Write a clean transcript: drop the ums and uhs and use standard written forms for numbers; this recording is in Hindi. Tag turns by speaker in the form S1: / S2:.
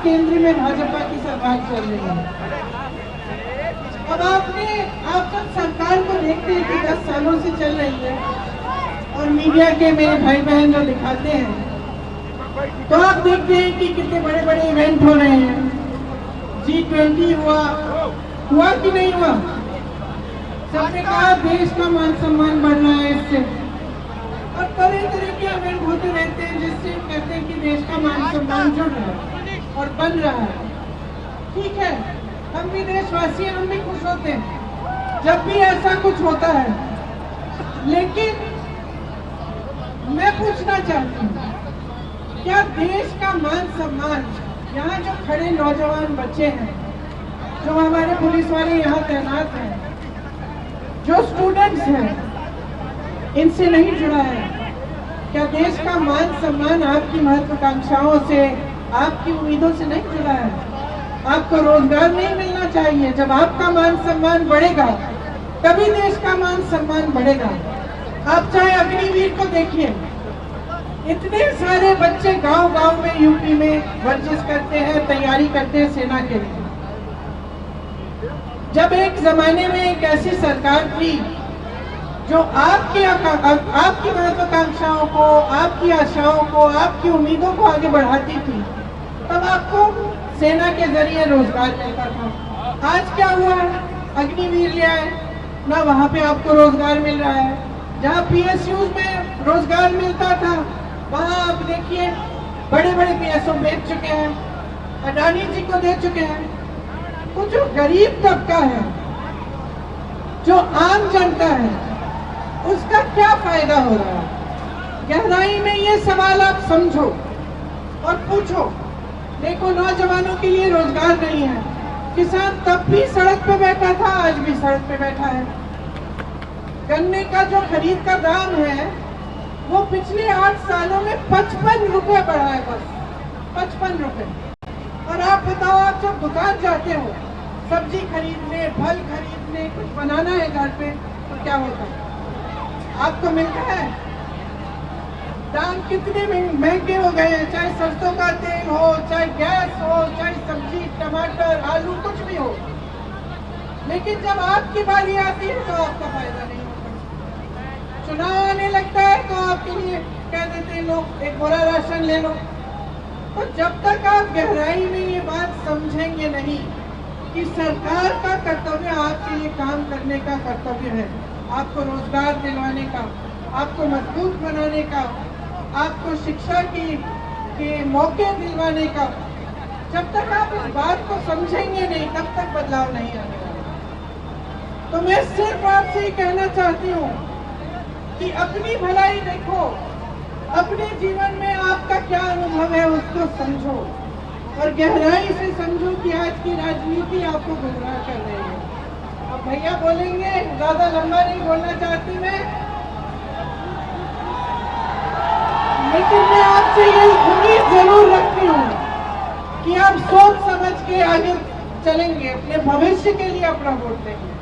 S1: केंद्र में भाजपा की सरकार चल रही है। अब आप जब सरकार को देखते हैं कि 10 सालों से चल रही है और मीडिया के मेरे भाई बहन जो दिखाते हैं, तो आप देखते हैं कि कितने बड़े बड़े इवेंट हो रहे हैं। G20 हुआ कि नहीं हुआ? सबने कहा देश का मान सम्मान बढ़ रहा है इससे, और तरह तरह के इवेंट होते रहते हैं जिससे कहते हैं कि देश का मान सम्मान जुड़ रहा है और बन रहा है। ठीक है, हम भी देशवासी हैं, हम भी खुश होते हैं जब भी ऐसा कुछ होता है। लेकिन मैं पूछना चाहती हूँ, क्या देश का मान सम्मान, यहाँ जो खड़े नौजवान बच्चे हैं, जो हमारे पुलिस वाले यहाँ तैनात हैं, जो स्टूडेंट्स हैं, इनसे नहीं जुड़ा है? क्या देश का मान सम्मान आपकी महत्वाकांक्षाओं से, आपकी उम्मीदों से नहीं जुड़ा है? आपको रोजगार नहीं मिलना चाहिए? जब आपका मान सम्मान बढ़ेगा तभी देश का मान सम्मान बढ़ेगा। आप चाहे अग्निवीर को देखिए, इतने सारे बच्चे गांव-गांव में यूपी में वर्जिश करते हैं, तैयारी करते हैं सेना के लिए। जब एक जमाने में एक ऐसी सरकार थी जो आपकी महत्वाकांक्षाओं को, आपकी आशाओं को, आपकी उम्मीदों को आगे बढ़ाती थी, तब आपको सेना के जरिए रोजगार मिलता था। आज क्या हुआ है? अग्निवीर ले आए ना, वहाँ पे आपको रोजगार मिल रहा है। जहाँ PSUs में रोजगार मिलता था, वहाँ आप देखिए बड़े बड़े PSO बेच चुके हैं, अडानी जी को दे चुके हैं। तो जो गरीब तबका है, जो आम जनता है, उसका क्या फायदा हो रहा है? गहराई में ये सवाल आप समझो और पूछो। देखो, नौजवानों के लिए रोजगार नहीं है। किसान तब भी सड़क पे बैठा था, आज भी सड़क पे बैठा है। गन्ने का जो खरीद का दाम है वो पिछले 8 सालों में 55 रुपए बढ़ा है, बस 55 रुपए। और आप बताओ, आप जब दुकान जाते हो सब्जी खरीदने, फल खरीदने, कुछ बनाना है घर पे, तो क्या होता है? आपको मिलता है? दाम कितने महंगे हो गए हैं, चाहे सरसों का तेल हो, चाहे गैस हो, चाहे सब्जी, टमाटर, आलू, कुछ भी हो। लेकिन जब आपकी बारी आती है तो आपका फायदा नहीं होता। चुनाव आने लगता है तो आपके लिए कह देते हैं लोग, एक बोरा राशन ले लो। तो जब तक आप गहराई में ये बात समझेंगे नहीं कि सरकार का कर्तव्य आपके लिए काम करने का कर्तव्य है, आपको रोजगार दिलवाने का, आपको मजबूत बनाने का, आपको शिक्षा के मौके दिलवाने का, जब तक आप इस बात को समझेंगे नहीं तब तक बदलाव नहीं आने वाला। तो मैं सिर्फ आपसे ही कहना चाहती हूँ कि अपनी भलाई देखो, अपने जीवन में आपका क्या अनुभव है उसको समझो, और गहराई से समझो कि आज की राजनीति आपको गुमराह कर रही है। अब भैया बोलेंगे, ज्यादा लंबा नहीं बोलना चाहती मैं, लेकिन मैं आपसे ये उम्मीद जरूर रखती हूँ कि आप सोच समझ के आगे चलेंगे, अपने भविष्य के लिए अपना वोट देंगे।